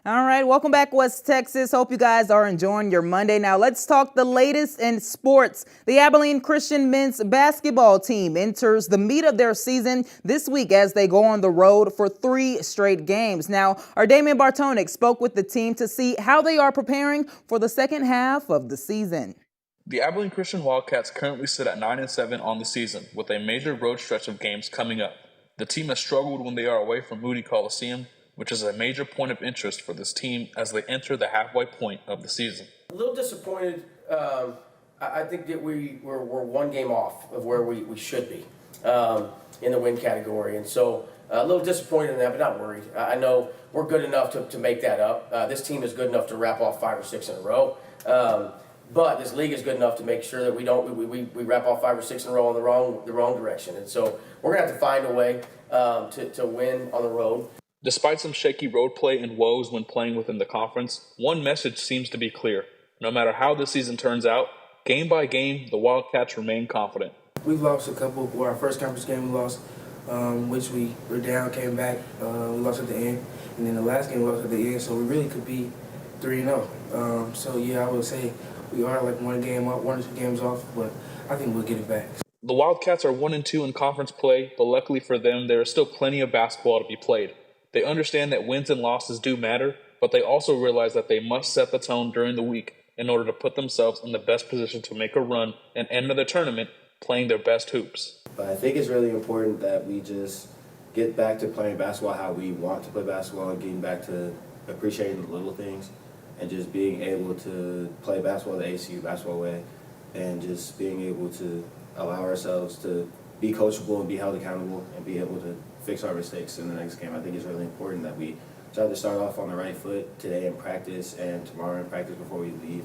All right, welcome back, West Texas. Hope you guys are enjoying your Monday. Now let's talk the latest in sports. The Abilene Christian men's basketball team enters the meat of their season this week as they go on the road for 3 straight games. Now, our Damian Bartonic spoke with the team to see how they are preparing for the second half of the season. The Abilene Christian Wildcats currently sit at 9-7 on the season, with a major road stretch of games coming up. The team has struggled when they are away from Moody Coliseum, which is a major point of interest for this team as they enter the halfway point of the season. A little disappointed. I think that we're 1 game off of where we should be in the win category. And so a little disappointed in that, but not worried. I know we're good enough to make that up. This team is good enough to wrap off 5 or 6 in a row. But this league is good enough to make sure that we wrap off 5 or 6 in a row in the wrong direction. And so we're going to have to find a way to win on the road. Despite some shaky road play and woes when playing within the conference, one message seems to be clear. No matter how this season turns out, game by game, the Wildcats remain confident. We've lost a couple. Our first conference game we lost, which we were down, came back. We lost at the end. And then the last game we lost at the end, so we really could be 3-0. So, yeah, I would say we are like 1 game up, 1 or 2 games off, but I think we'll get it back. The Wildcats are 1-2 in conference play, but luckily for them, there is still plenty of basketball to be played. They understand that wins and losses do matter, but they also realize that they must set the tone during the week in order to put themselves in the best position to make a run and end of the tournament playing their best hoops. But I think it's really important that we just get back to playing basketball how we want to play basketball and getting back to appreciating the little things and just being able to play basketball the ACU basketball way and just being able to allow ourselves to be coachable and be held accountable and be able to fix our mistakes in the next game. I think it's really important that we try to start off on the right foot today in practice and tomorrow in practice before we leave.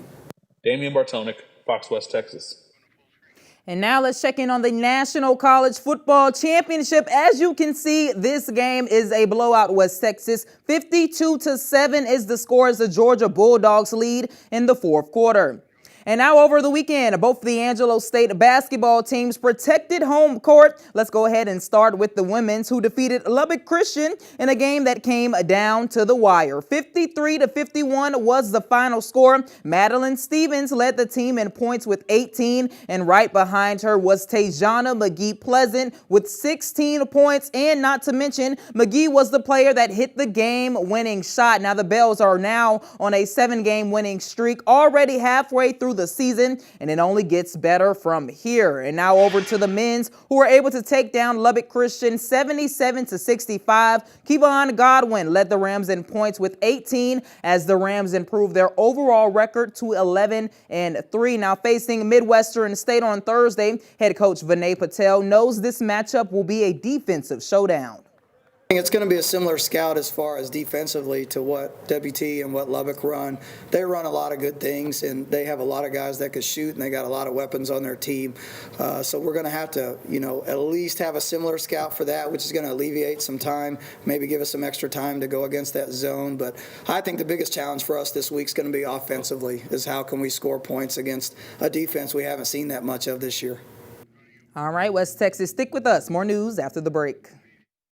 Damian Bartonic, Fox West Texas. And now let's check in on the National College Football Championship. As you can see, this game is a blowout. West Texas 52-7 is the score as the Georgia Bulldogs lead in the 4th quarter. And now over the weekend, both the Angelo State basketball teams protected home court. Let's go ahead and start with the women's, who defeated Lubbock Christian in a game that came down to the wire. 53-51 was the final score. Madeline Stevens led the team in points with 18, and right behind her was Tejana McGee Pleasant with 16 points. And not to mention, McGee was the player that hit the game-winning shot. Now the Bells are now on a 7-game winning streak, already halfway through the season, and it only gets better from here. And now over to the men's, who were able to take down Lubbock Christian 77-65. Kevon Godwin led the Rams in points with 18 as the Rams improved their overall record to 11-3. Now facing Midwestern State on Thursday, head coach Vinay Patel knows this matchup will be a defensive showdown. It's going to be a similar scout as far as defensively to what WT and what Lubbock run. They run a lot of good things, and they have a lot of guys that could shoot, and they got a lot of weapons on their team. So we're going to have to, at least have a similar scout for that, which is going to alleviate some time, maybe give us some extra time to go against that zone. But I think the biggest challenge for us this week is going to be offensively, is how can we score points against a defense we haven't seen that much of this year. All right, West Texas, stick with us. More news after the break.